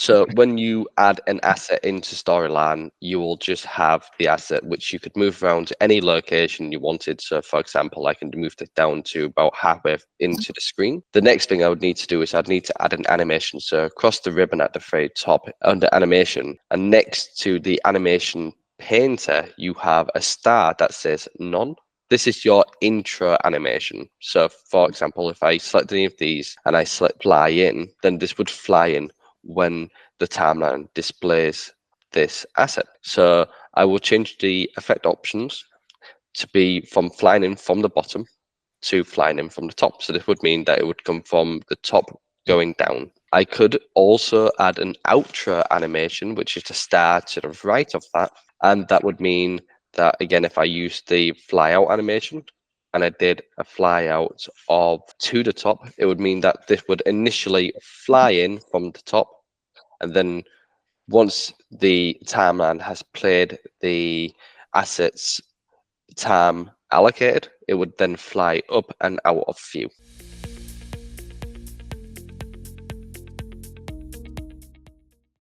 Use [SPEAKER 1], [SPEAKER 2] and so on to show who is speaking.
[SPEAKER 1] So when you add an asset into Storyline, you will just have the asset which you could move around to any location you wanted. So for example, I can move it down to about halfway into the screen. The next thing I would need to do is I'd need to add an animation. So across the ribbon at the very top under animation, and next to the animation painter, you have a star that says none. This is your intro animation. So for example, if I select any of these and I select fly in, then this would fly in when the timeline displays this asset. So I will change the effect options to be from flying in from the bottom to flying in from the top. So this would mean that it would come from the top going down. I could also add an outro animation, which is the star to the right of that. And that would mean that, again, if I use the fly out animation and I did a fly out of to the top, it would mean that this would initially fly in from the top. And then once the timeline has played the assets time allocated, it would then fly up and out of view.